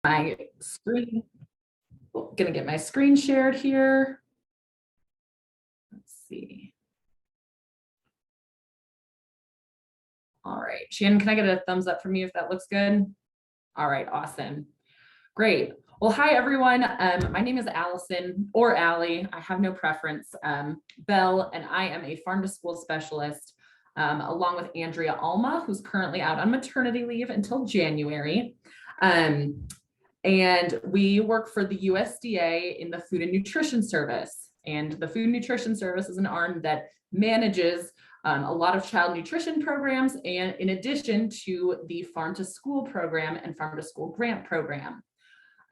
My screen, gonna get my screen shared here. Let's see. All right, Shannon, can I get a thumbs up from you if that looks good? All right, awesome. Great. Well, hi, everyone. My name is Allison, or Allie. I have no preference. Bell, and I am a farm to school specialist, along with Andrea Alma, who's currently out on maternity leave until January. And we work for the USDA in the Food and Nutrition Service. And the Food and Nutrition Service is an arm that manages a lot of child nutrition programs, and in addition to the Farm to School program and Farm to School grant program.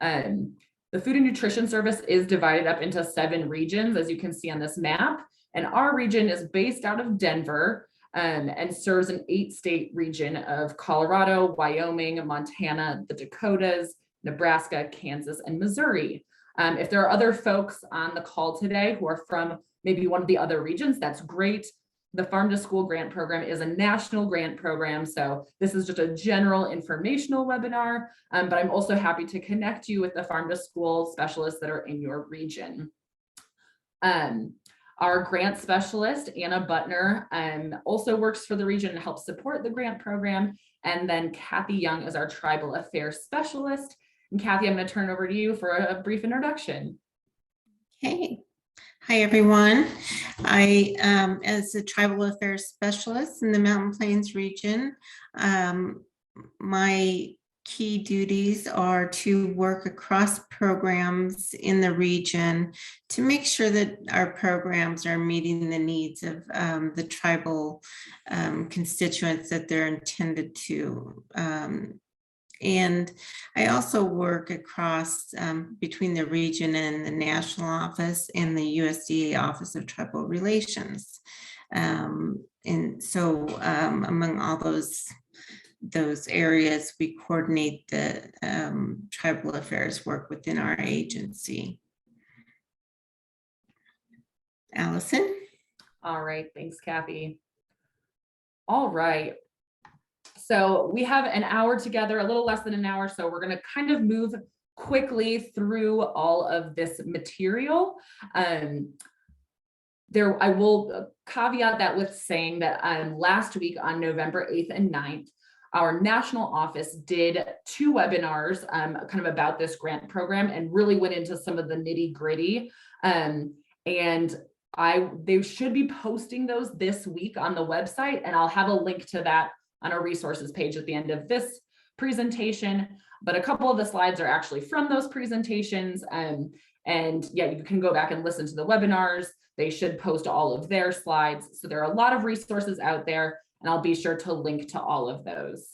The Food and Nutrition Service is divided up into 7 regions, as you can see on this map. And our region is based out of Denver and serves an 8-state region of Colorado, Wyoming, Montana, the Dakotas, Nebraska, Kansas, and Missouri. If there are other folks on the call today who are from maybe one of the other regions, that's great. The Farm to School grant program is a national grant program, so this is just a general informational webinar, but I'm also happy to connect you with the Farm to School specialists that are in your region. Our grant specialist, Anna Butner, also works for the region and helps support the grant program. And then Kathy Young is our Tribal Affairs Specialist. And Kathy, I'm going to turn over to you for a brief introduction. Okay. Hi, everyone. I, as a Tribal Affairs Specialist in the Mountain Plains region, my key duties are to work across programs in the region to make sure that our programs are meeting the needs of the tribal constituents that they're intended to. And I also work across between the region and the national office and the USDA Office of Tribal Relations. And so among all those areas, we coordinate the tribal affairs work within our agency. Allison? All right, thanks, Kathy. All right. So we have an hour together, a little less than an hour. So we're going to kind of move quickly through all of this material. I will caveat that with saying that last week on November 8th and 9th, our national office did 2 webinars kind of about this grant program and really went into some of the nitty gritty. And they should be posting those this week on the website, and I'll have a link to that on our resources page at the end of this presentation. But a couple of the slides are actually from those presentations. And yeah, you can go back and listen to the webinars. They should post all of their slides. So there are a lot of resources out there, and I'll be sure to link to all of those.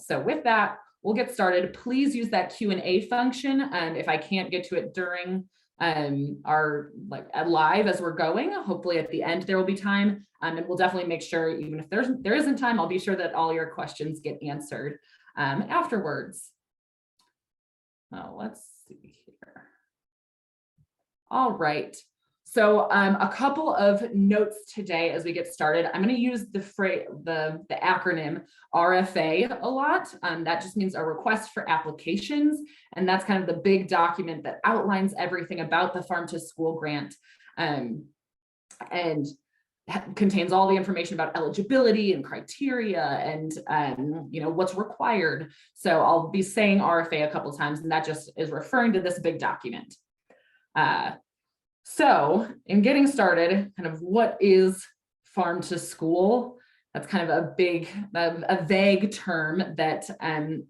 So with that, we'll get started. Please use that Q&A function. If I can't get to it during our live as we're going, hopefully at the end there will be time, and we'll definitely make sure, even if there isn't time, I'll be sure that all your questions get answered afterwards. Let's see here. All right. So a couple of notes today as we get started. I'm going to use the acronym RFA a lot. That just means a request for applications. And that's kind of the big document that outlines everything about the Farm to School grant and contains all the information about eligibility and criteria and what's required. So I'll be saying RFA a couple of times, and that just is referring to this big document. So in getting started, kind of what is Farm to School? That's kind of a vague term that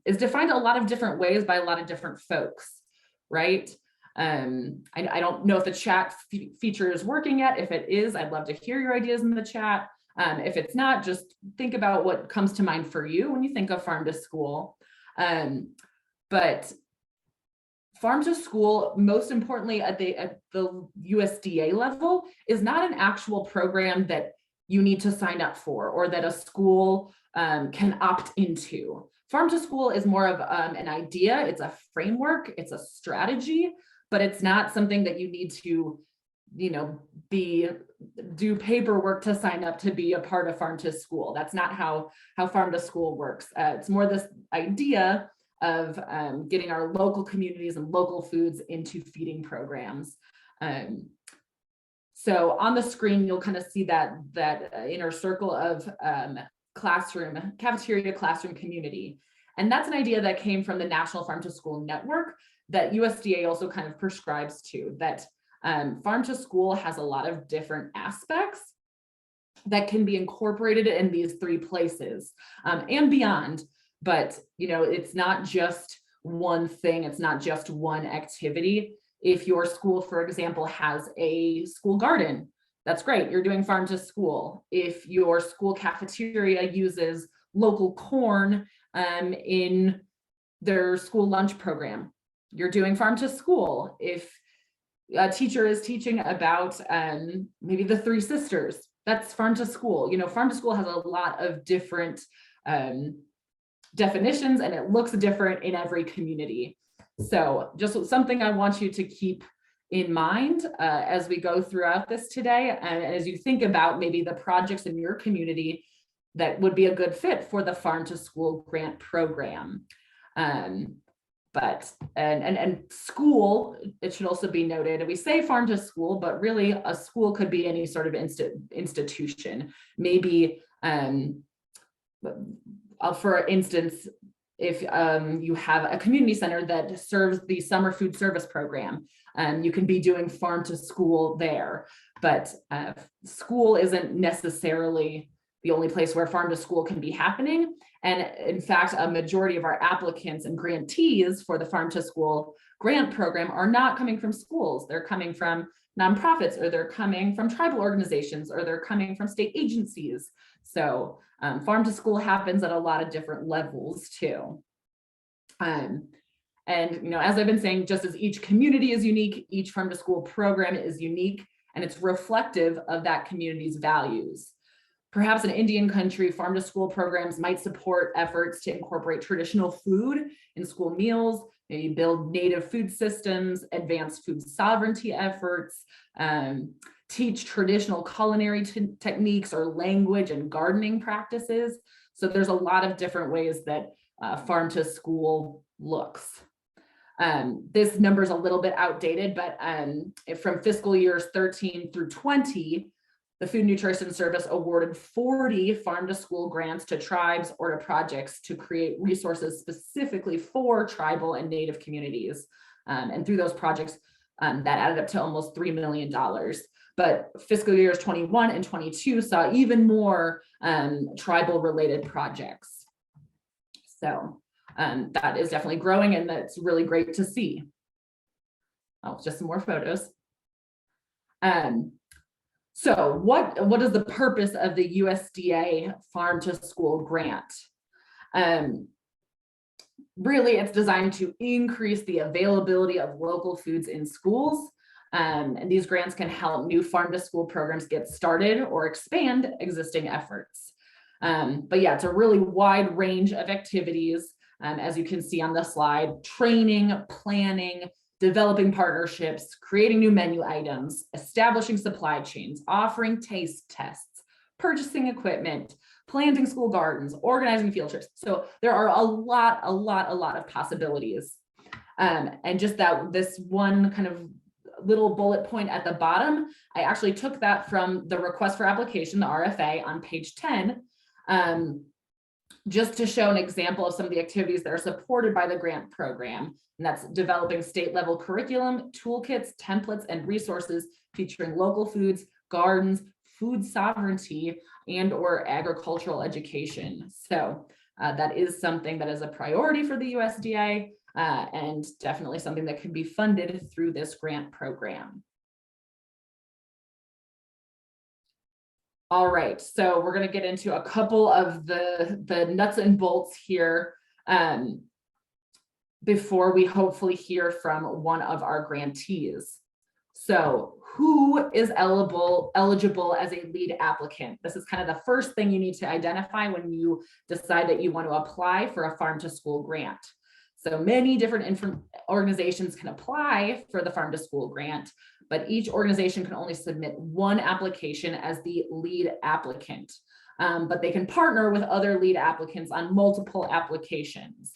is defined a lot of different ways by a lot of different folks, right? I don't know if the chat feature is working yet. If it is, I'd love to hear your ideas in the chat. If it's not, just think about what comes to mind for you when you think of Farm to School. But Farm to School, most importantly at the USDA level, is not an actual program that you need to sign up for or that a school can opt into. Farm to School is more of an idea, it's a framework, it's a strategy, but it's not something that you need to, do paperwork to sign up to be a part of Farm to School. That's not how Farm to School works. It's more this idea of getting our local communities and local foods into feeding programs. So on the screen, you'll kind of see that inner circle of cafeteria classroom community. And that's an idea that came from the National Farm to School Network that USDA also kind of prescribes to, that farm to school has a lot of different aspects that can be incorporated in these 3 places and beyond. But, you know, it's not just one thing. It's not just one activity. If your school, for example, has a school garden, that's great. You're doing farm to school. If your school cafeteria uses local corn in their school lunch program, you're doing farm to school. If a teacher is teaching about maybe the 3 sisters, that's farm to school. You know, farm to school has a lot of different definitions, and it looks different in every community. So just something I want you to keep in mind as we go throughout this today, and as you think about maybe the projects in your community that would be a good fit for the farm to school grant program. But school, it should also be noted, we say farm to school, but really a school could be any sort of institution. Maybe, for instance, if you have a community center that serves the summer food service program, you can be doing farm to school there. But school isn't necessarily the only place where farm to school can be happening. And in fact, a majority of our applicants and grantees for the farm to school grant program are not coming from schools. They're coming from nonprofits, or they're coming from tribal organizations, or they're coming from state agencies. So farm to school happens at a lot of different levels too. And, you know, as I've been saying, just as each community is unique, each farm to school program is unique, and it's reflective of that community's values. Perhaps in Indian country, farm to school programs might support efforts to incorporate traditional food in school meals, maybe build native food systems, advance food sovereignty efforts, teach traditional culinary techniques or language and gardening practices. So there's a lot of different ways that farm to school looks. This number is a little bit outdated, but from fiscal years 13 through 20, the Food Nutrition Service awarded 40 farm to school grants to tribes or to projects to create resources specifically for tribal and native communities. And through those projects, that added up to almost $3 million. But fiscal years 21 and 22 saw even more tribal related projects. So that is definitely growing, and that's really great to see. Oh, just some more photos. So what is the purpose of the USDA Farm to School grant? Really, it's designed to increase the availability of local foods in schools. And these grants can help new farm to school programs get started or expand existing efforts. But yeah, it's a really wide range of activities, as you can see on the slide: training, planning, developing partnerships, creating new menu items, establishing supply chains, offering taste tests, purchasing equipment, planting school gardens, organizing field trips. So there are a lot of possibilities. And just this one kind of little bullet point at the bottom, I actually took that from the request for application, the RFA, on page 10, just to show an example of some of the activities that are supported by the grant program. And that's developing state level curriculum, toolkits, templates, and resources featuring local foods, gardens, food sovereignty, and or agricultural education. So that is something that is a priority for the USDA, and definitely something that can be funded through this grant program. All right, so we're going to get into a couple of the nuts and bolts here before we hopefully hear from one of our grantees. So who is eligible as a lead applicant? This is kind of the first thing you need to identify when you decide that you want to apply for a farm to school grant. So many different organizations can apply for the farm to school grant, but each organization can only submit one application as the lead applicant. But they can partner with other lead applicants on multiple applications.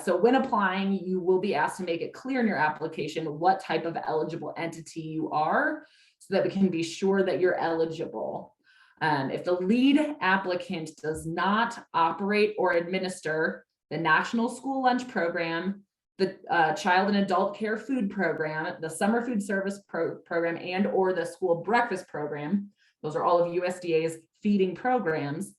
So when applying, you will be asked to make it clear in your application what type of eligible entity you are, so that we can be sure that you're eligible. If the lead applicant does not operate or administer the National School Lunch Program, the Child and Adult Care Food Program, the Summer Food Service Program, and or the School Breakfast Program, those are all of USDA's feeding programs.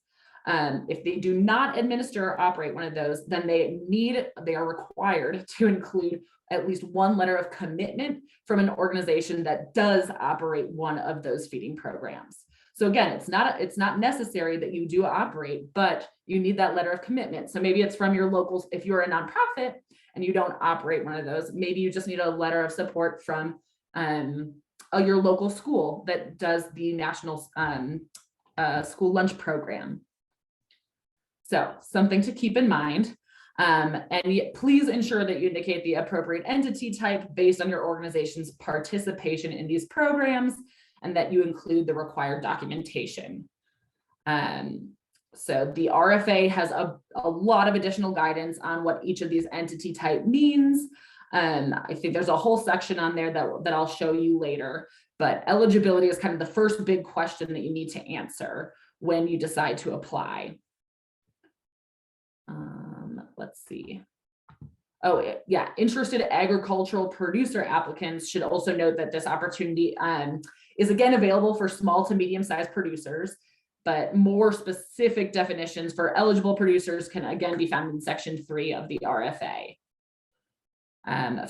If they do not administer or operate one of those, then they are required to include at least one letter of commitment from an organization that does operate one of those feeding programs. So again, it's not necessary that you do operate, but you need that letter of commitment. So maybe it's from your local, if you're a nonprofit and you don't operate one of those, maybe you just need a letter of support from your local school that does the National School Lunch Program. So something to keep in mind. And please ensure that you indicate the appropriate entity type based on your organization's participation in these programs, and that you include the required documentation. So the RFA has a lot of additional guidance on what each of these entity type means. I think there's a whole section on there that I'll show you later, but eligibility is kind of the first big question that you need to answer when you decide to apply. Let's see. Oh yeah, interested agricultural producer applicants should also note that this opportunity is again available for small to medium-sized producers, but more specific definitions for eligible producers can again be found in section 3 of the RFA.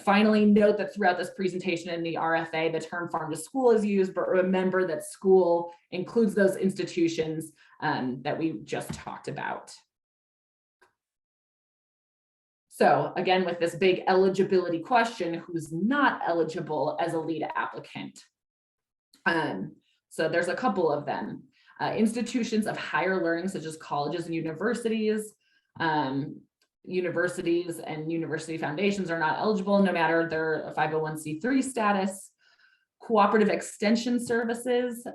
Finally, note that throughout this presentation in the RFA, the term farm to school is used, but remember that school includes those institutions that we just talked about. So again, with this big eligibility question, who's not eligible as a lead applicant? So there's a couple of them. Institutions of higher learning, such as colleges and universities. Universities and university foundations are not eligible, no matter their 501c3 status. Cooperative extension services.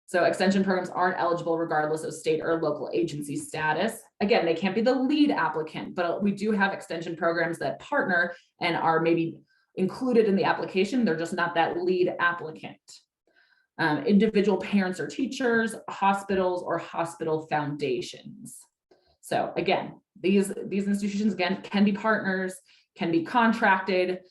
So extension programs aren't eligible regardless of state or local agency status. Again, they can't be the lead applicant, but we do have extension programs that partner and are maybe included in the application. They're just not that lead applicant. Individual parents or teachers, hospitals or hospital foundations. So again, these institutions again can be partners, can be contracted.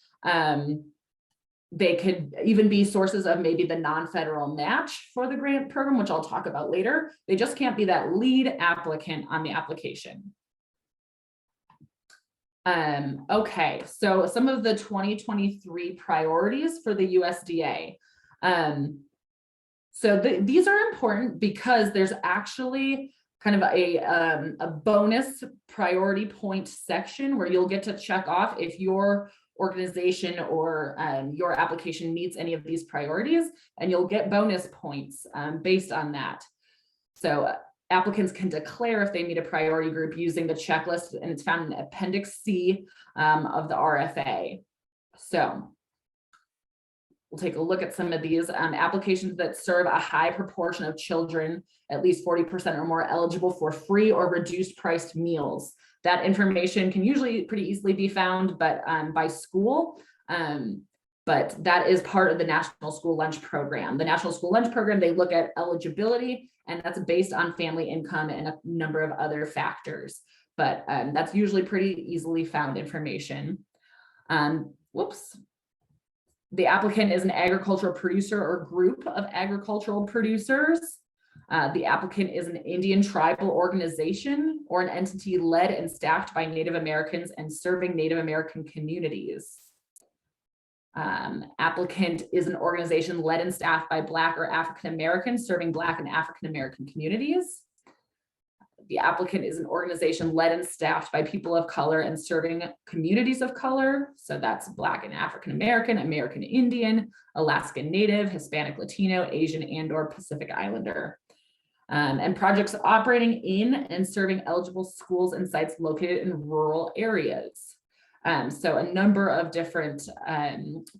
They could even be sources of maybe the non-federal match for the grant program, which I'll talk about later. They just can't be that lead applicant on the application. Okay, so some of the 2023 priorities for the USDA. These are important because there's actually kind of a bonus priority point section where you'll get to check off if your organization or your application meets any of these priorities, and you'll get bonus points based on that. So applicants can declare if they meet a priority group using the checklist, and it's found in Appendix C of the RFA. So we'll take a look at some of these applications that serve a high proportion of children, at least 40% or more, eligible for free or reduced priced meals. That information can usually pretty easily be found, but by school. But that is part of the National School Lunch Program. The National School Lunch Program, they look at eligibility, and that's based on family income and a number of other factors. But that's usually pretty easily found information. The applicant is an agricultural producer or group of agricultural producers. The applicant is an Indian tribal organization or an entity led and staffed by Native Americans and serving Native American communities. Applicant is an organization led and staffed by Black or African Americans serving Black and African American communities. The applicant is an organization led and staffed by people of color and serving communities of color. So that's Black and African American, American Indian, Alaskan Native, Hispanic, Latino, Asian, and/or Pacific Islander. And projects operating in and serving eligible schools and sites located in rural areas. So a number of different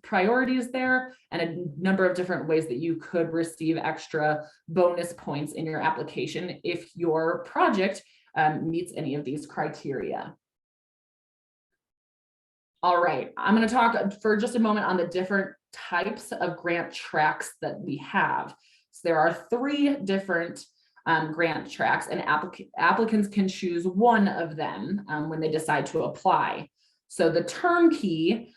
priorities there, and a number of different ways that you could receive extra bonus points in your application if your project meets any of these criteria. All right, I'm going to talk for just a moment on the different types of grant tracks that we have. So there are 3 different grant tracks, and applicants can choose one of them when they decide to apply. So the turnkey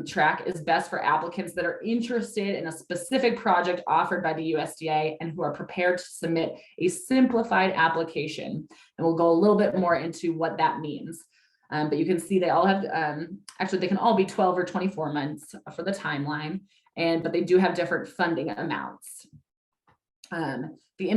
track is best for applicants that are interested in a specific project offered by the USDA and who are prepared to submit a simplified application. And we'll go a little bit more into what that means. But you can see they all have, actually they can all be 12 or 24 months for the timeline, but they do have different funding amounts. The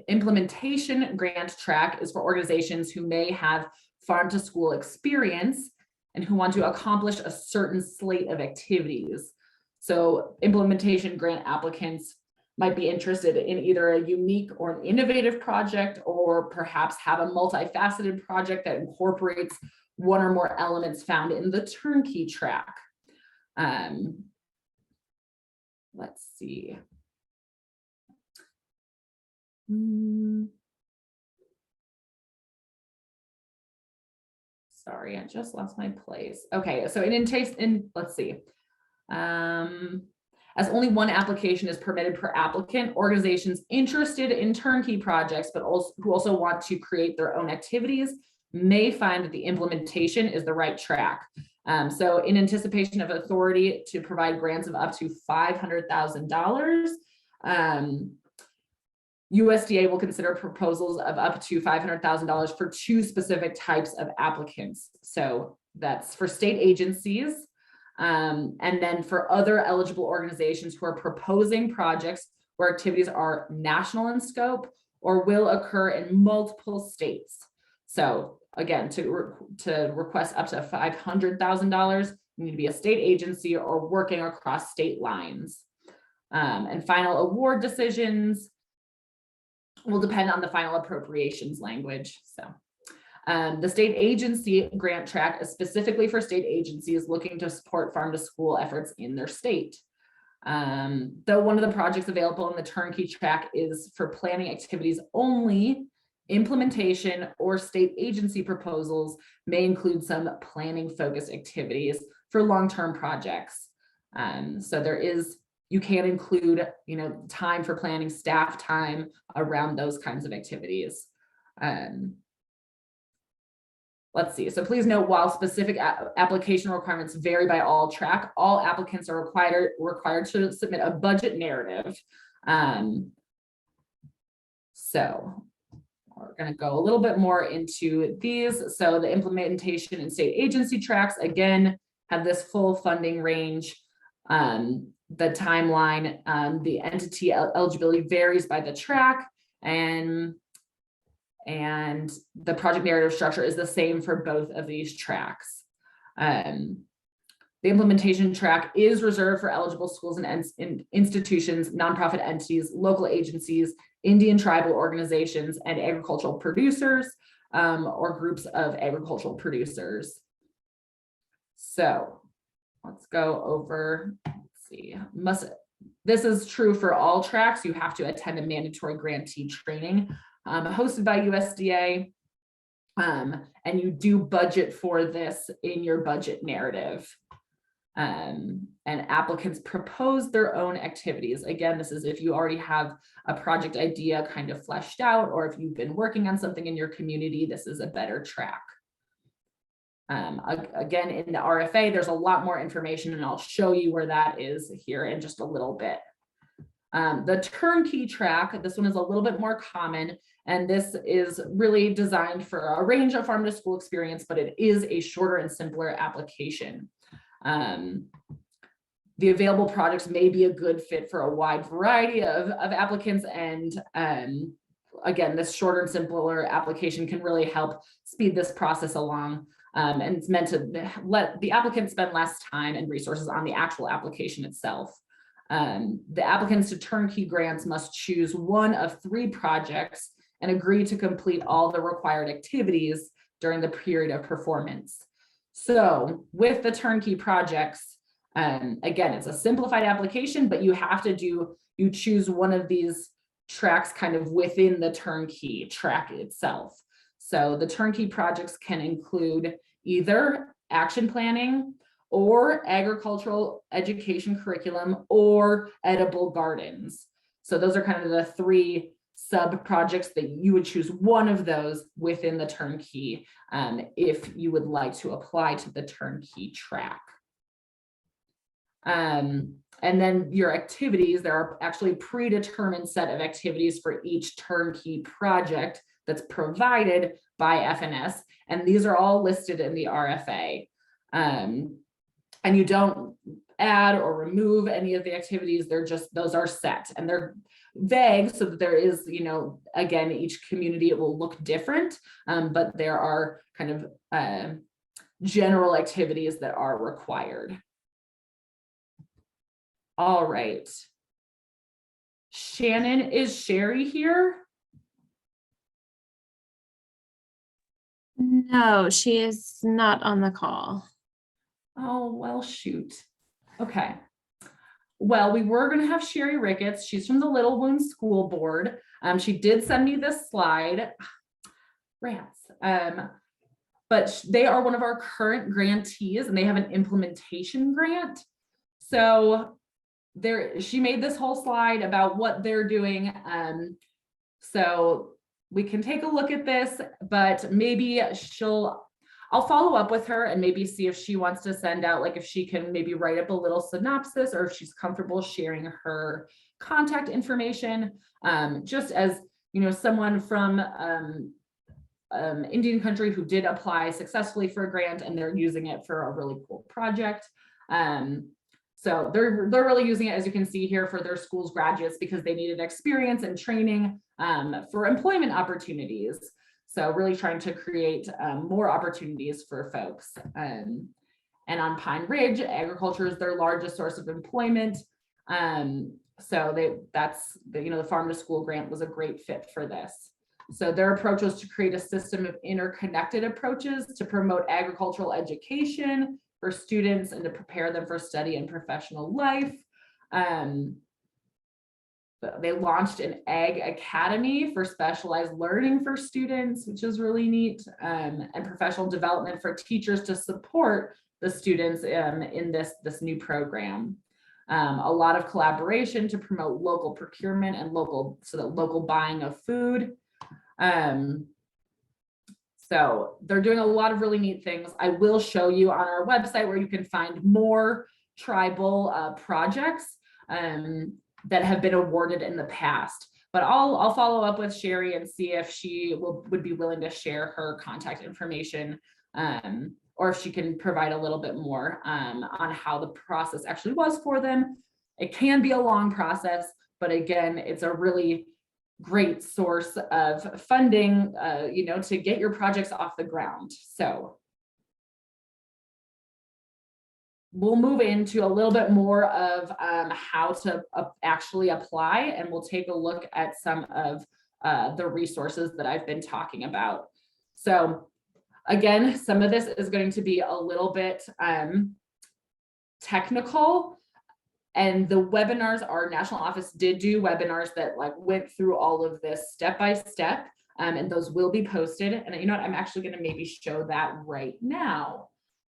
implementation grant track is for organizations who may have farm to school experience and who want to accomplish a certain slate of activities. So implementation grant applicants might be interested in either a unique or an innovative project, or perhaps have a multifaceted project that incorporates one or more elements found in the turnkey track. Let's see. Sorry, I just lost my place. Okay, so let's see. As only one application is permitted per applicant, organizations interested in turnkey projects, but who also want to create their own activities, may find that the implementation is the right track. So in anticipation of authority to provide grants of up to $500,000, USDA will consider proposals of up to $500,000 for 2 specific types of applicants. So that's for state agencies, and then for other eligible organizations who are proposing projects where activities are national in scope or will occur in multiple states. So again, to request up to $500,000, you need to be a state agency or working across state lines. And final award decisions will depend on the final appropriations language. So the state agency grant track is specifically for state agencies looking to support farm to school efforts in their state. Though one of the projects available in the turnkey track is for planning activities only, implementation or state agency proposals may include some planning focused activities for long-term projects. So you can include, time for planning, staff time around those kinds of activities. Let's see. So please note, while specific application requirements vary by all track, all applicants are required to submit a budget narrative. So we're going to go a little bit more into these. So the implementation and state agency tracks, again, have this full funding range. The timeline, the entity eligibility varies by the track, and the project narrative structure is the same for both of these tracks. The implementation track is reserved for eligible schools and institutions, nonprofit entities, local agencies, Indian tribal organizations, and agricultural producers, or groups of agricultural producers. So let's go over, see, this is true for all tracks. You have to attend a mandatory grantee training hosted by USDA, and you do budget for this in your budget narrative. And applicants propose their own activities. Again, this is if you already have a project idea kind of fleshed out, or if you've been working on something in your community, this is a better track. Again, in the RFA, there's a lot more information, and I'll show you where that is here in just a little bit. The turnkey track, this one is a little bit more common, and this is really designed for a range of farm to school experience, but it is a shorter and simpler application. The available projects may be a good fit for a wide variety of applicants, and again, this shorter and simpler application can really help speed this process along. And it's meant to let the applicant spend less time and resources on the actual application itself. The applicants to turnkey grants must choose one of 3 projects and agree to complete all the required activities during the period of performance. So with the turnkey projects, again, it's a simplified application, but you have to you choose one of these tracks kind of within the turnkey track itself. So the turnkey projects can include either action planning or agricultural education curriculum, or edible gardens. So those are kind of the three sub projects that you would choose one of those within the turnkey if you would like to apply to the turnkey track. And then your activities, there are actually predetermined set of activities for each turnkey project that's provided by FNS, and these are all listed in the RFA. And you don't add or remove any of the activities, they're just, those are set, and they're vague so that there is, you know, again, each community, it will look different, but there are kind of general activities that are required. All right. Shannon, is Sharei here? No, she is not on the call. Oh, well, shoot. Okay. Well, we were going to have Sharei Ricketts. She's from the Little Wound School Board. She did send me this slide. Rats. But they are one of our current grantees, and they have an implementation grant. So she made this whole slide about what they're doing. So we can take a look at this, but maybe I'll follow up with her and maybe see if she wants to send out, like if she can maybe write up a little synopsis, or if she's comfortable sharing her contact information. Just as, you know, someone from Indian country who did apply successfully for a grant, and they're using it for a really cool project. So they're really using it, as you can see here, for their school's graduates because they needed experience and training for employment opportunities. So really trying to create more opportunities for folks. And on Pine Ridge, agriculture is their largest source of employment. So that's the Farm to School grant was a great fit for this. So their approach was to create a system of interconnected approaches to promote agricultural education for students and to prepare them for study and professional life. They launched an Ag Academy for specialized learning for students, which is really neat, and professional development for teachers to support the students in this new program. A lot of collaboration to promote local procurement and local buying of food. So they're doing a lot of really neat things. I will show you on our website where you can find more tribal projects that have been awarded in the past. But I'll follow up with Sharei and see if she would be willing to share her contact information, or if she can provide a little bit more on how the process actually was for them. It can be a long process, but again, it's a really great source of funding, to get your projects off the ground. So we'll move into a little bit more of how to actually apply, and we'll take a look at some of the resources that I've been talking about. So again, some of this is going to be a little bit technical. And the webinars, our national office did do webinars that went through all of this step by step, and those will be posted. And you know what, I'm actually going to maybe show that right now.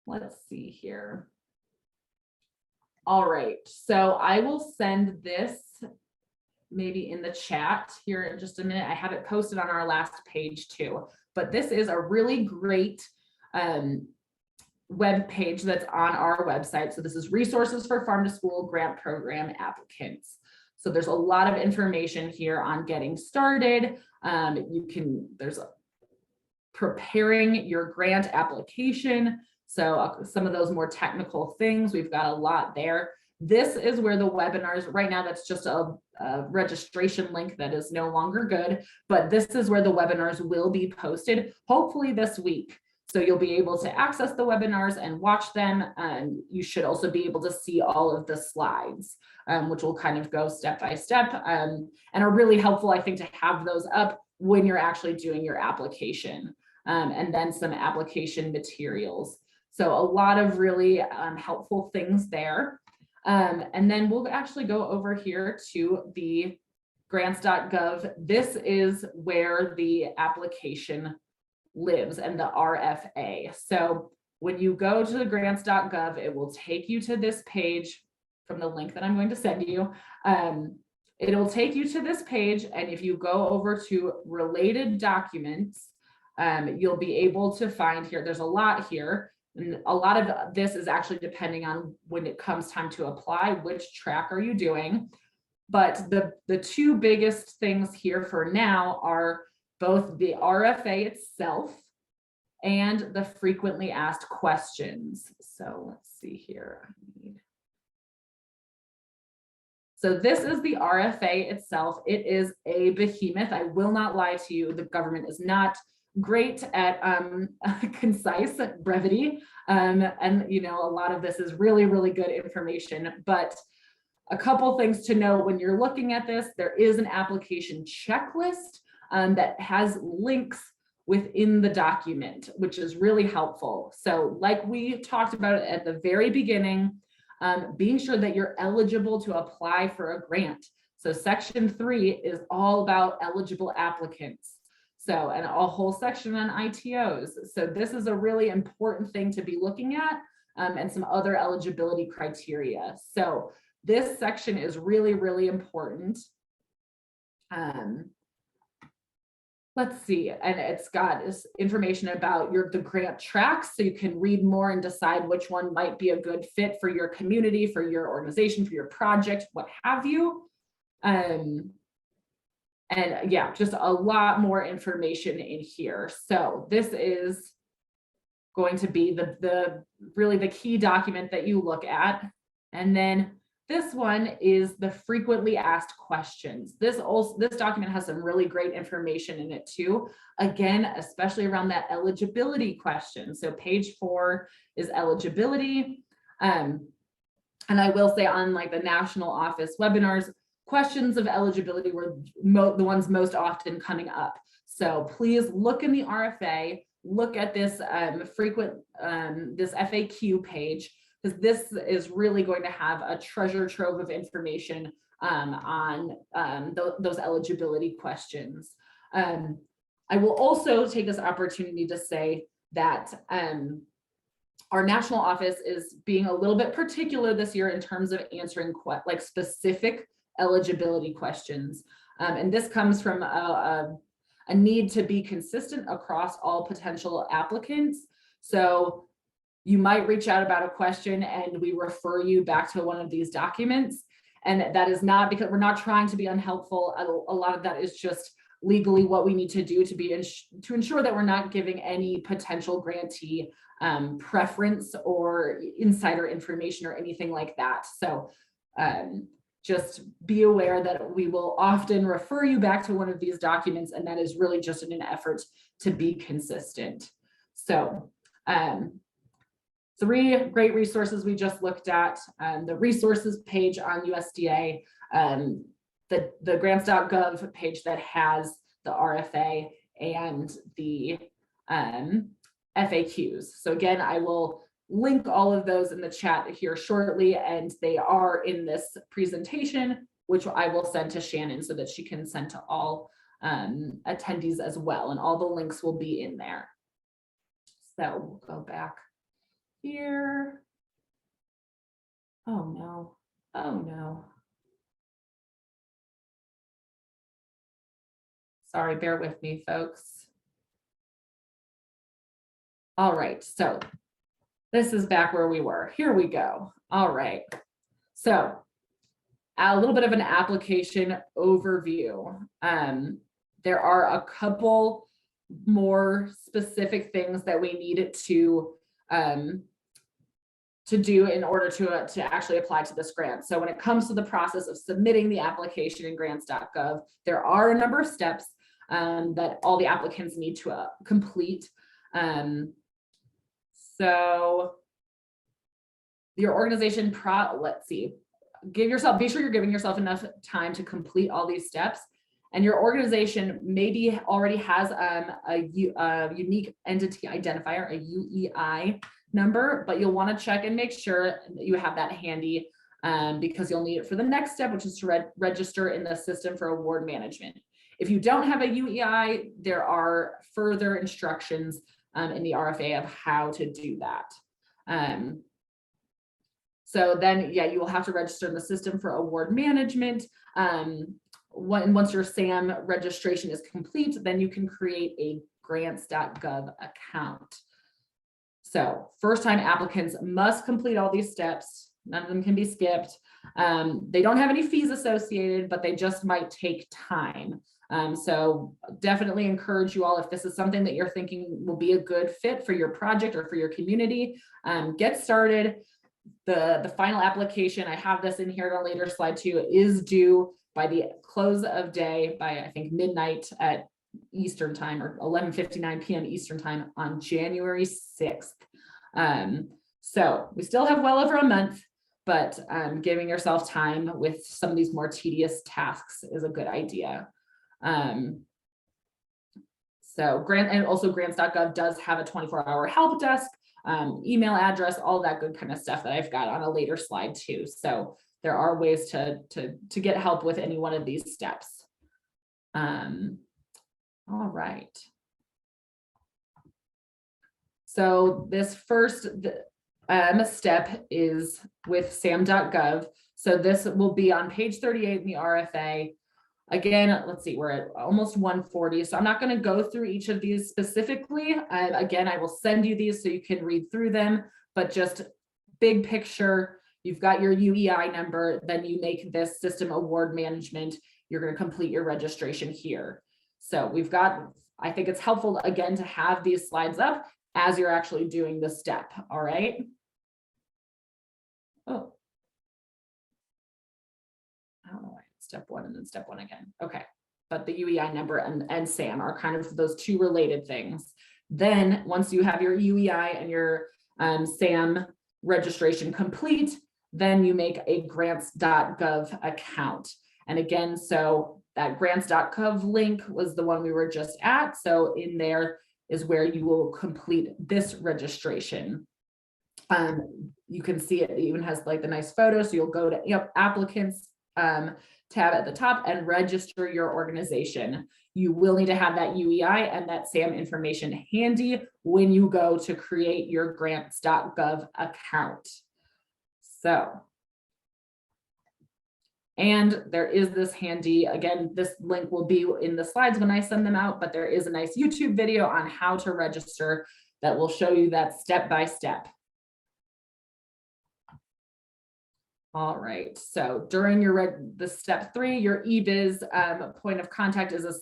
Let's see here. All right, so I will send this maybe in the chat here in just a minute. I have it posted on our last page too, but this is a really great web page that's on our website. So this is resources for farm to school grant program applicants. So there's a lot of information here on getting started. There's preparing your grant application. So some of those more technical things, we've got a lot there. This is where the webinars, right now that's just a registration link that is no longer good, but this is where the webinars will be posted, hopefully this week. So you'll be able to access the webinars and watch them. You should also be able to see all of the slides, which will kind of go step by step, and are really helpful, I think, to have those up when you're actually doing your application, and then some application materials. So a lot of really helpful things there. And then we'll actually go over here to the grants.gov. This is where the application lives and the RFA. So when you go to the grants.gov, it will take you to this page from the link that I'm going to send you. It'll take you to this page, and if you go over to related documents, you'll be able to find here, there's a lot here, and a lot of this is actually depending on when it comes time to apply, which track are you doing. But the two biggest things here for now are both the RFA itself and the frequently asked questions. So let's see here. So this is the RFA itself. It is a behemoth. I will not lie to you. The government is not great at concise brevity. And you know, a lot of this is really, really good information, but a couple things to know when you're looking at this, there is an application checklist that has links within the document, which is really helpful. So like we talked about at the very beginning, being sure that you're eligible to apply for a grant. So section 3 is all about eligible applicants. So, and a whole section on ITOs. So this is a really important thing to be looking at, and some other eligibility criteria. So this section is really, really important. Let's see, and it's got this information about the grant tracks, so you can read more and decide which one might be a good fit for your community, for your organization, for your project, what have you. And yeah, just a lot more information in here. So this is going to be really the key document that you look at. And then this one is the frequently asked questions. This document has some really great information in it too. Again, especially around that eligibility question. So page 4 is eligibility. And I will say on like the national office webinars, questions of eligibility were the ones most often coming up. So please look in the RFA, look at this this FAQ page, because this is really going to have a treasure trove of information on those eligibility questions. I will also take this opportunity to say that our national office is being a little bit particular this year in terms of answering like specific eligibility questions. And this comes from a need to be consistent across all potential applicants. So you might reach out about a question and we refer you back to one of these documents. And that is not because we're not trying to be unhelpful. A lot of that is just legally what we need to do to ensure that we're not giving any potential grantee preference or insider information or anything like that. So just be aware that we will often refer you back to one of these documents, and that is really just in an effort to be consistent. So 3 great resources we just looked at, the resources page on USDA, the grants.gov page that has the RFA, and the FAQs. So again, I will link all of those in the chat here shortly, and they are in this presentation, which I will send to Shannon so that she can send to all attendees as well, and all the links will be in there. So we'll go back here. Oh no, oh no. Sorry, bear with me, folks. All right, so this is back where we were. Here we go. All right. So a little bit of an application overview. There are a couple more specific things that we need to do in order to actually apply to this grant. So when it comes to the process of submitting the application in grants.gov, there are a number of steps that all the applicants need to complete. So your organization, let's see, be sure you're giving yourself enough time to complete all these steps. And your organization maybe already has a unique entity identifier, a UEI number, but you'll want to check and make sure that you have that handy because you'll need it for the next step, which is to register in the system for award management. If you don't have a UEI, there are further instructions in the RFA of how to do that. So then, yeah, you will have to register in the system for award management. Once your SAM registration is complete, then you can create a grants.gov account. So first-time applicants must complete all these steps. None of them can be skipped. They don't have any fees associated, but they just might take time. So definitely encourage you all, if this is something that you're thinking will be a good fit for your project or for your community, get started. The final application, I have this in here on a later slide too, is due by the close of day by, I think, midnight at Eastern time, or 11:59 p.m. Eastern time on January 6th. So we still have well over a month, but giving yourself time with some of these more tedious tasks is a good idea. So grants.gov does have a 24-hour help desk, email address, all that good kind of stuff that I've got on a later slide too. So there are ways to get help with any one of these steps. All right. So this first step is with sam.gov. So this will be on page 38 in the RFA. Again, let's see, we're at almost 140. So I'm not going to go through each of these specifically. Again, I will send you these so you can read through them, but just big picture, you've got your UEI number, then you make this system award management. You're going to complete your registration here. So we've got, I think it's helpful again to have these slides up as you're actually doing the step. All right. Oh, I don't know why. Step one and then step one again. Okay. But the UEI number and SAM are kind of those two related things. Then once you have your UEI and your SAM registration complete, then you make a grants.gov account. And again, so that grants.gov link was the one we were just at. So in there is where you will complete this registration. You can see it even has like the nice photo. So you'll go to applicants tab at the top and register your organization. You will need to have that UEI and that SAM information handy when you go to create your grants.gov account. So, and there is this handy, again, this link will be in the slides when I send them out, but there is a nice YouTube video on how to register that will show you that step by step. All right, so during the step 3, your eBiz point of contact is a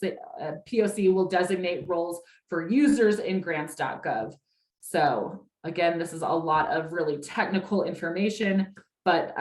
POC will designate roles for users in grants.gov. So again, this is a lot of really technical information, but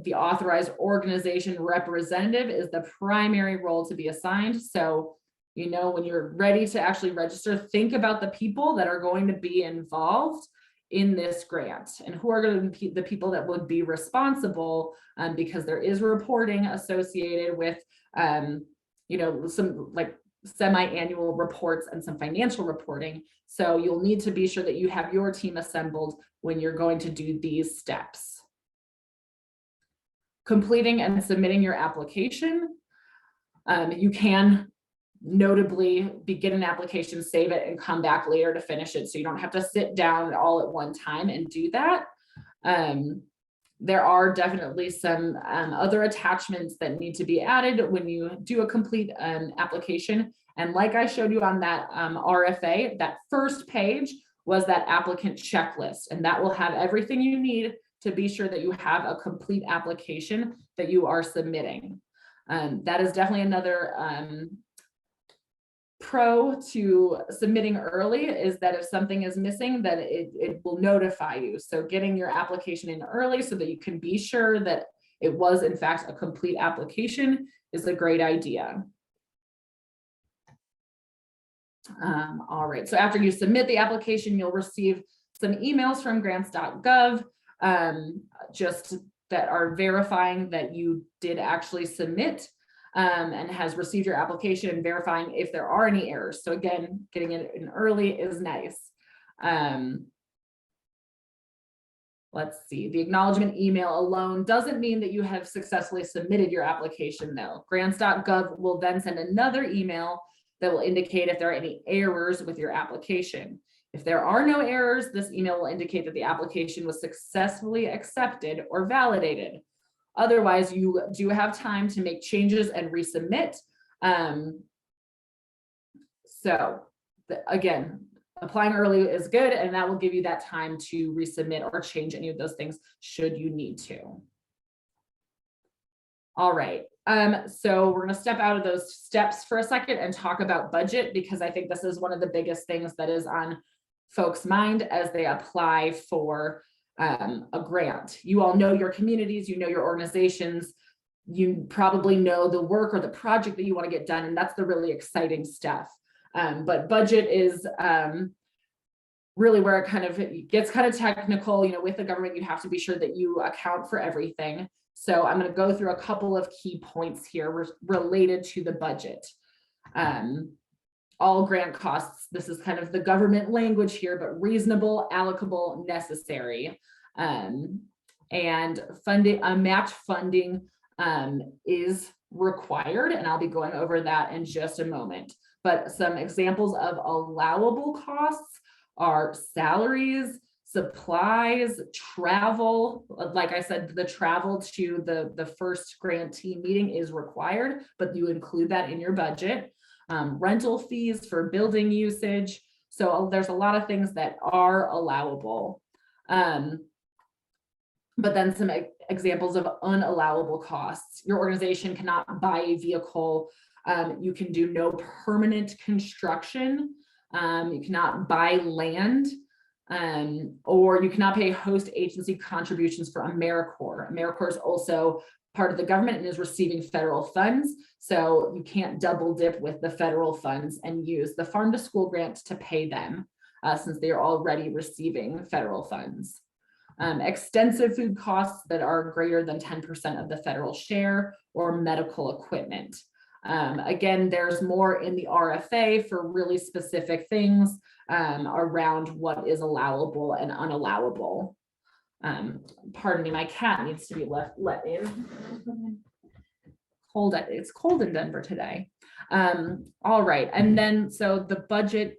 the authorized organization representative is the primary role to be assigned. So, you know, when you're ready to actually register, think about the people that are going to be involved in this grant and who are going to be the people that would be responsible, because there is reporting associated with, you know, some like semi-annual reports and some financial reporting. So you'll need to be sure that you have your team assembled when you're going to do these steps. Completing and submitting your application. You can notably begin an application, save it, and come back later to finish it. So you don't have to sit down all at one time and do that. There are definitely some other attachments that need to be added when you do a complete application. And like I showed you on that RFA, that first page was that applicant checklist, and that will have everything you need to be sure that you have a complete application that you are submitting. That is definitely another pro to submitting early, is that if something is missing, that it will notify you. So getting your application in early so that you can be sure that it was in fact a complete application is a great idea. All right, so after you submit the application, you'll receive some emails from grants.gov just that are verifying that you did actually submit and has received your application, and verifying if there are any errors. So again, getting it in early is nice. Let's see, the acknowledgement email alone doesn't mean that you have successfully submitted your application though. Grants.gov will then send another email that will indicate if there are any errors with your application. If there are no errors, this email will indicate that the application was successfully accepted or validated. Otherwise, you do have time to make changes and resubmit. Again, applying early is good, and that will give you that time to resubmit or change any of those things should you need to. All right, so we're gonna step out of those steps for a second and talk about budget, because I think this is one of the biggest things that is on folks' mind as they apply for a grant. You all know your communities, you know your organizations, you probably know the work or the project that you want to get done, and that's the really exciting stuff. But budget is really where it gets kind of technical. You know, with the government, you have to be sure that you account for everything. So I'm going to go through a couple of key points here related to the budget. All grant costs, this is kind of the government language here, but reasonable, allocable, necessary. And funding, match funding is required, and I'll be going over that in just a moment. But some examples of allowable costs are salaries, supplies, travel. Like I said, the travel to the first grantee meeting is required, but you include that in your budget. Rental fees for building usage. So there's a lot of things that are allowable. But then some examples of unallowable costs. Your organization cannot buy a vehicle. You can do no permanent construction. You cannot buy land, or you cannot pay host agency contributions for AmeriCorps. AmeriCorps is also part of the government and is receiving federal funds. So you can't double dip with the federal funds and use the farm to school grant to pay them, since they are already receiving federal funds. Extensive food costs that are greater than 10% of the federal share, or medical equipment. Again, there's more in the RFA for really specific things around what is allowable and unallowable. Pardon me, my cat needs to be let in. It's cold in Denver today. All right, and then so the budget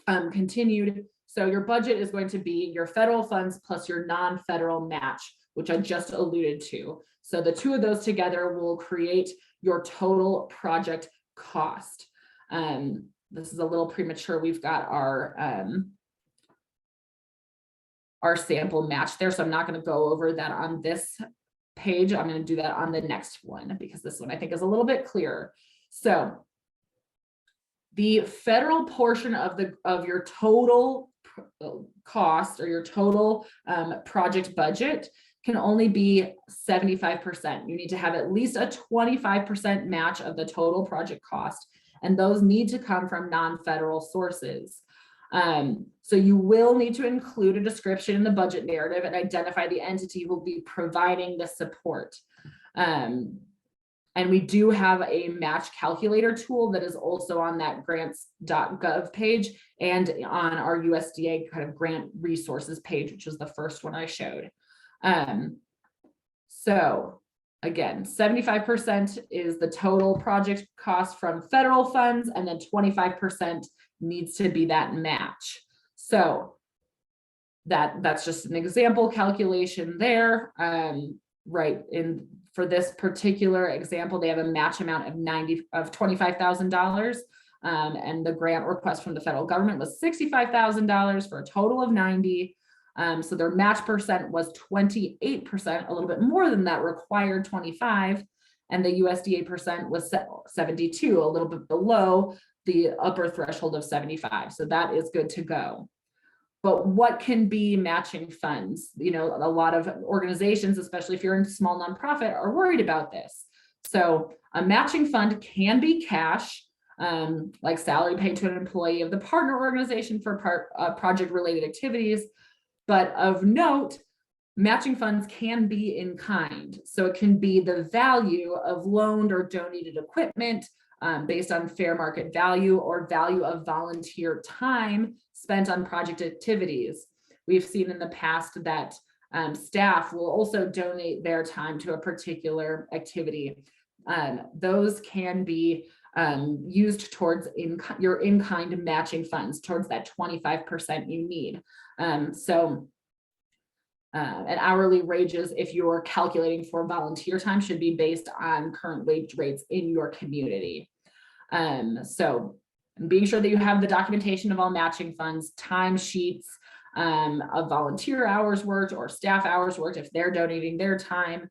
continued. So your budget is going to be your federal funds plus your non-federal match, which I just alluded to. So the two of those together will create your total project cost. This is a little premature. We've got our sample match there, so I'm not going to go over that on this page. I'm going to do that on the next one, because this one I think is a little bit clearer. So the federal portion of your total cost, or your total project budget, can only be 75%. You need to have at least a 25% match of the total project cost, and those need to come from non-federal sources. So you will need to include a description in the budget narrative and identify the entity who will be providing the support. And we do have a match calculator tool that is also on that grants.gov page and on our USDA kind of grant resources page, which was the first one I showed. So again, 75% is the total project cost from federal funds, and then 25% needs to be that match. So that's just an example calculation there. Right, for this particular example, they have a match amount of $25,000, and the grant request from the federal government was $65,000 for a total of 90. So their match percent was 28%, a little bit more than that required 25, and the USDA percent was 72, a little bit below the upper threshold of 75. So that is good to go. But what can be matching funds? You know, a lot of organizations, especially if you're in small nonprofit, are worried about this. So a matching fund can be cash, like salary paid to an employee of the partner organization for project-related activities. But of note, matching funds can be in kind. So it can be the value of loaned or donated equipment based on fair market value, or value of volunteer time spent on project activities. We've seen in the past that staff will also donate their time to a particular activity. Those can be used towards your in-kind matching funds towards that 25% you need. And hourly wages, if you're calculating for volunteer time, should be based on current wage rates in your community. So being sure that you have the documentation of all matching funds, time sheets of volunteer hours worked or staff hours worked if they're donating their time,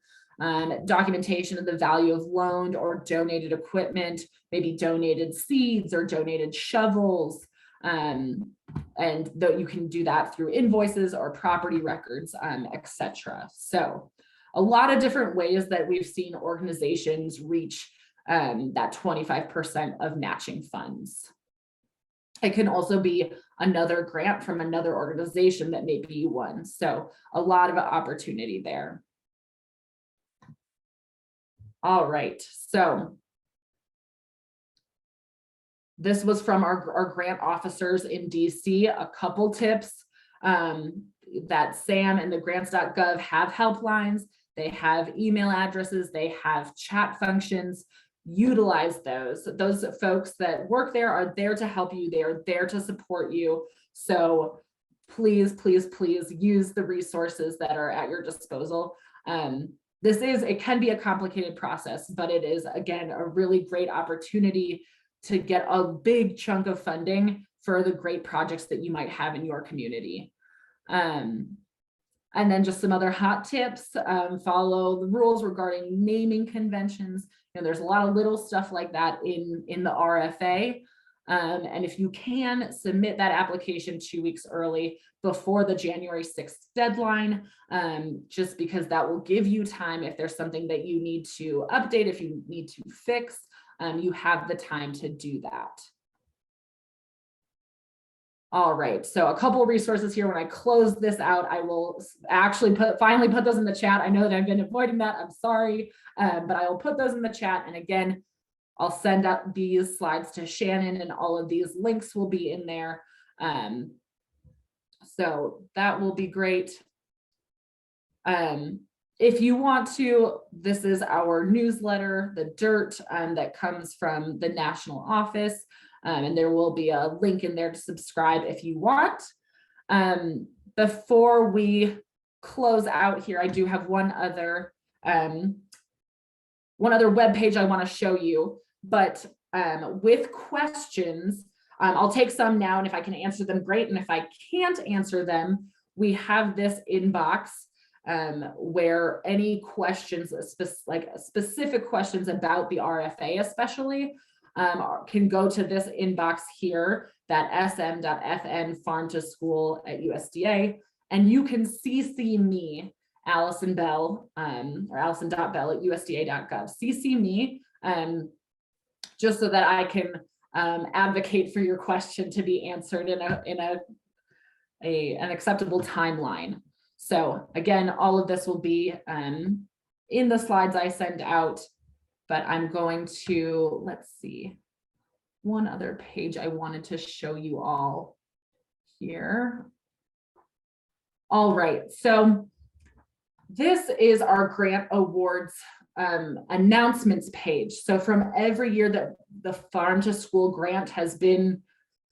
documentation of the value of loaned or donated equipment, maybe donated seeds or donated shovels. And though you can do that through invoices or property records, etc. So a lot of different ways that we've seen organizations reach that 25% of matching funds. It can also be another grant from another organization that maybe you won. So a lot of opportunity there. All right, so this was from our grant officers in DC. A couple tips that SAM and the grants.gov have helplines. They have email addresses. They have chat functions. Utilize those. Those folks that work there are there to help you. They are there to support you. So please, please, please use the resources that are at your disposal. It can be a complicated process, but it is, again, a really great opportunity to get a big chunk of funding for the great projects that you might have in your community. And then just some other hot tips, follow the rules regarding naming conventions. You know, there's a lot of little stuff like that in the RFA. And if you can, submit that application 2 weeks early before the January 6th deadline, just because that will give you time if there's something that you need to update, if you need to fix, you have the time to do that. All right, so a couple of resources here. When I close this out, I will actually finally put those in the chat. I know that I've been avoiding that, I'm sorry, but I will put those in the chat. And again, I'll send out these slides to Shannon and all of these links will be in there. So that will be great. If you want to, this is our newsletter, the Dirt, that comes from the national office. And there will be a link in there to subscribe if you want. Before we close out here, I do have one other web page I want to show you, but with questions, I'll take some now, and if I can answer them, great. And if I can't answer them, we have this inbox where any questions, like specific questions about the RFA especially, can go to this inbox here, that sm.fn farm2school@USDA, and you can CC me, Allison Bell, or allison.bell@usda.gov. CC me, just so that I can advocate for your question to be answered in an acceptable timeline. So again, all of this will be in the slides I send out, but I'm going to, let's see, one other page I wanted to show you all here. All right, so this is our grant awards announcements page. So from every year that the Farm to School grant has been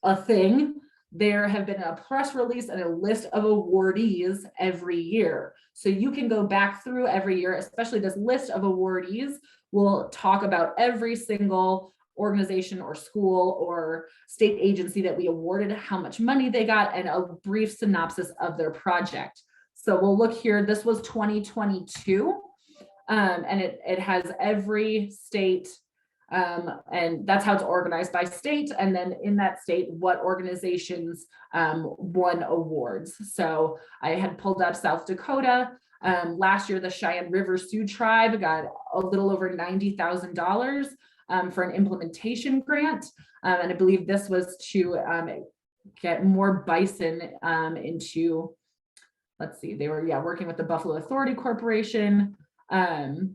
a thing, there have been a press release and a list of awardees every year. So you can go back through every year, especially this list of awardees will talk about every single organization or school or state agency that we awarded, how much money they got, and a brief synopsis of their project. So we'll look here, this was 2022, and it has every state, and that's how it's organized by state, and then in that state, what organizations won awards. So I had pulled up South Dakota. Last year, the Cheyenne River Sioux Tribe got a little over $90,000 for an implementation grant. And I believe this was to get more bison into, let's see, they were, working with the Buffalo Authority Corporation to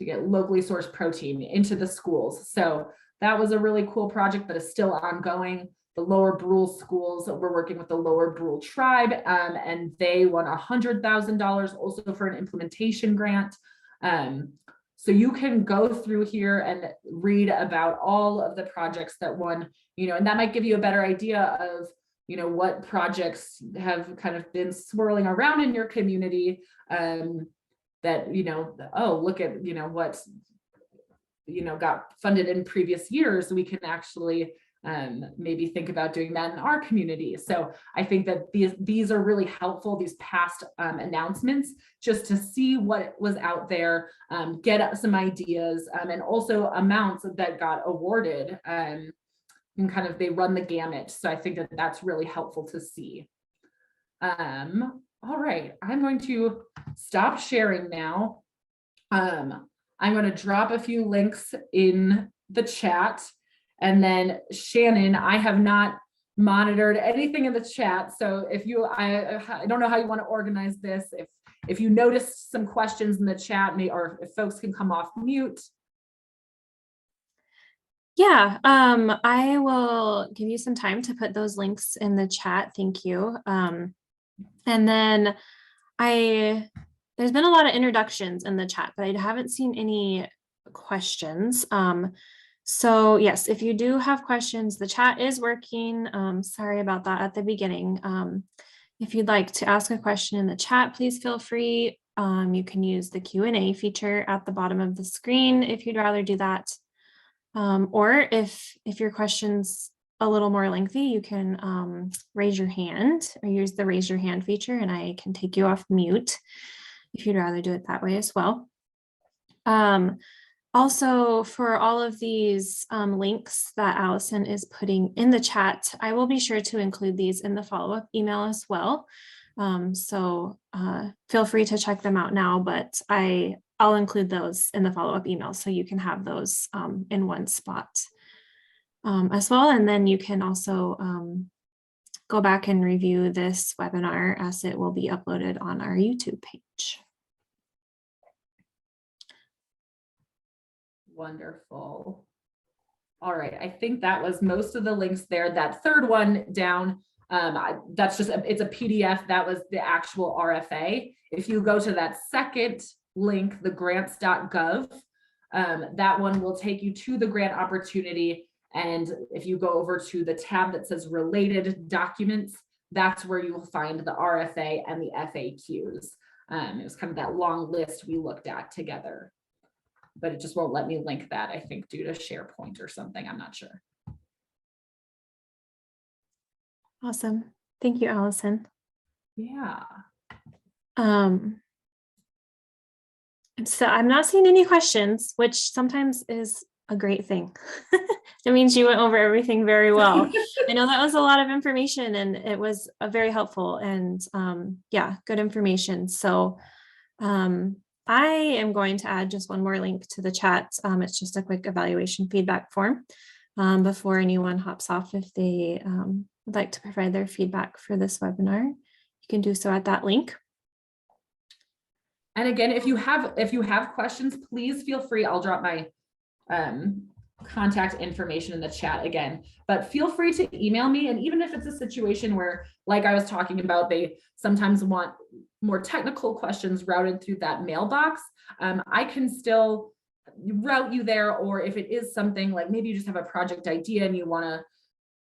get locally sourced protein into the schools. So that was a really cool project that is still ongoing. The Lower Brule schools, we're working with the Lower Brule tribe, and they won $100,000 also for an implementation grant. So you can go through here and read about all of the projects that won, and that might give you a better idea of, what projects have kind of been swirling around in your community, that, oh, look at, what, got funded in previous years. We can actually maybe think about doing that in our community. So I think that these are really helpful, these past announcements, just to see what was out there, get some ideas, and also amounts that got awarded, and kind of they run the gamut. So I think that that's really helpful to see. All right, I'm going to stop sharing now. I'm going to drop a few links in the chat. And then Shannon, I have not monitored anything in the chat. So if you, I don't know how you want to organize this. If you noticed some questions in the chat, or if folks can come off mute. Yeah, I will give you some time to put those links in the chat. Thank you. And then there's been a lot of introductions in the chat, but I haven't seen any questions. So yes, if you do have questions, the chat is working. Sorry about that at the beginning. If you'd like to ask a question in the chat, please feel free. You can use the Q&A feature at the bottom of the screen if you'd rather do that. Or if your question's a little more lengthy, you can raise your hand or use the raise your hand feature, and I can take you off mute if you'd rather do it that way as well. Also, for all of these links that Allison is putting in the chat, I will be sure to include these in the follow-up email as well. So feel free to check them out now, but I'll include those in the follow-up email so you can have those in one spot as well. And then you can also go back and review this webinar as it will be uploaded on our YouTube page. Wonderful. All right, I think that was most of the links there. That third one down, that's just, it's a PDF. That was the actual RFA. If you go to that second link, the grants.gov, that one will take you to the grant opportunity. And if you go over to the tab that says related documents, that's where you will find the RFA and the FAQs. It was kind of that long list we looked at together, but it just won't let me link that, I think, due to SharePoint or something. I'm not sure. Awesome. Thank you, Allison. Yeah. So I'm not seeing any questions, which sometimes is a great thing. It means you went over everything very well. I know that was a lot of information and it was very helpful and yeah, good information. So I am going to add just one more link to the chat. It's just a quick evaluation feedback form before anyone hops off. If they would like to provide their feedback for this webinar, you can do so at that link. And again, if you have questions, please feel free. I'll drop my contact information in the chat again, but feel free to email me. And even if it's a situation where, like I was talking about, they sometimes want more technical questions routed through that mailbox, I can still route you there. Or if it is something like maybe you just have a project idea and you want to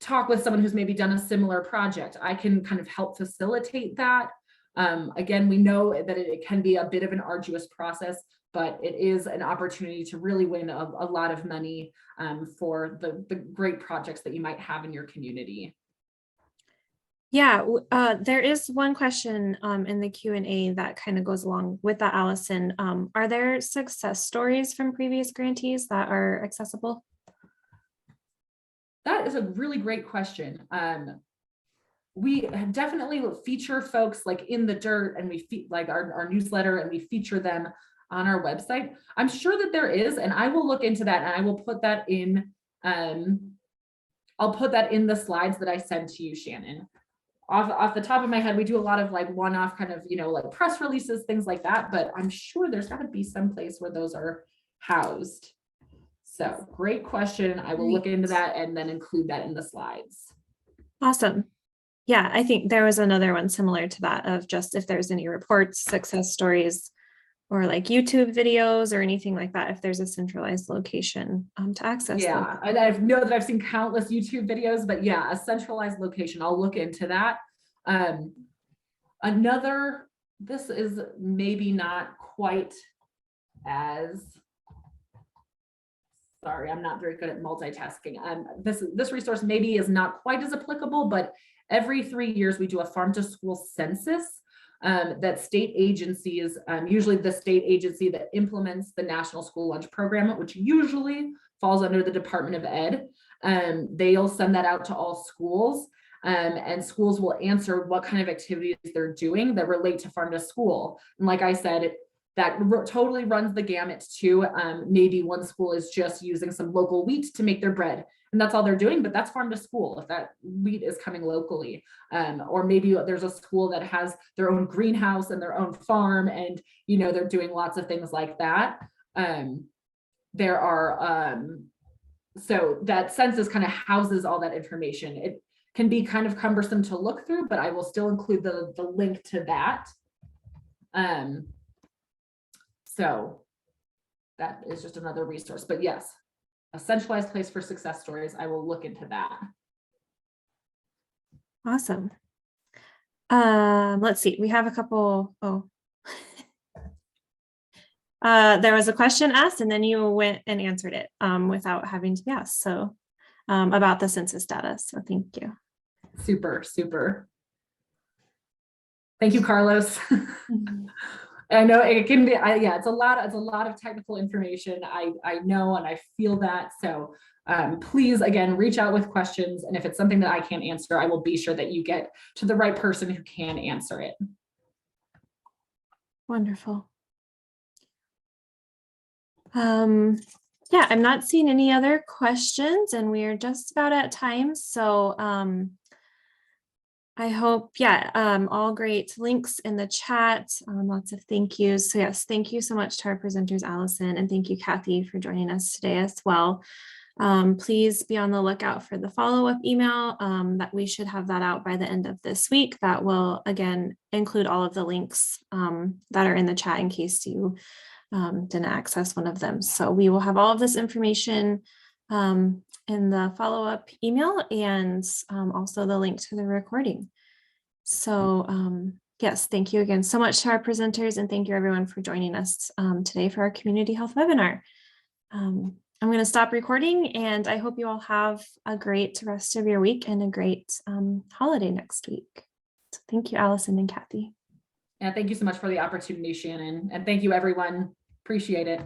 talk with someone who's maybe done a similar project, I can kind of help facilitate that. Again, we know that it can be a bit of an arduous process, but it is an opportunity to really win a lot of money for the great projects that you might have in your community. Yeah, there is one question in the Q&A that kind of goes along with that, Allison. Are there success stories from previous grantees that are accessible? That is a really great question. We definitely feature folks like in the dirt, and we like our newsletter, and we feature them on our website. I'm sure that there is, and I will look into that, and I will put that in. I'll put that in the slides that I sent to you, Shannon. Off the top of my head, we do a lot of like one-off kind of, like press releases, things like that, but I'm sure there's got to be some place where those are housed. So great question. I will look into that and then include that in the slides. Awesome. Yeah, I think there was another one similar to that of just if there's any reports, success stories, or like YouTube videos or anything like that, if there's a centralized location to access them. Yeah, and I know that I've seen countless YouTube videos, but yeah, a centralized location, I'll look into that. This is maybe not quite as, sorry, I'm not very good at multitasking. This resource maybe is not quite as applicable, but every 3 years we do a farm to school census that state agencies, usually the state agency that implements the National School Lunch Program, which usually falls under the Department of Ed. They'll send that out to all schools, and schools will answer what kind of activities they're doing that relate to farm to school. And like I said, that totally runs the gamut too. Maybe one school is just using some local wheat to make their bread, and that's all they're doing, but that's farm to school if that wheat is coming locally. Or maybe there's a school that has their own greenhouse and their own farm, and they're doing lots of things like that. There are so that census kind of houses all that information. It can be kind of cumbersome to look through, but I will still include the link to that. So that is just another resource, but yes, a centralized place for success stories. I will look into that. Awesome. Let's see, we have a couple. There was a question asked and then you went and answered it without having to be asked. So about the census data. So thank you. Super, super. Thank you, Carlos. I know it can be, yeah, it's a lot of technical information. I know, and I feel that. So please, again, reach out with questions. And if it's something that I can't answer, I will be sure that you get to the right person who can answer it. Wonderful. Yeah, I'm not seeing any other questions and we are just about at time. So I hope, yeah, all great links in the chat, lots of thank yous. So yes, thank you so much to our presenters, Allison, and thank you, Kathy, for joining us today as well. Please be on the lookout for the follow-up email that we should have that out by the end of this week. That will, again, include all of the links that are in the chat in case you didn't access one of them. So we will have all of this information in the follow-up email and also the link to the recording. So yes, thank you again so much to our presenters and thank you everyone for joining us today for our community health webinar. I'm going to stop recording and I hope you all have a great rest of your week and a great holiday next week. So thank you, Allison and Kathy. Yeah, thank you so much for the opportunity, Shannon. And thank you, everyone. Appreciate it.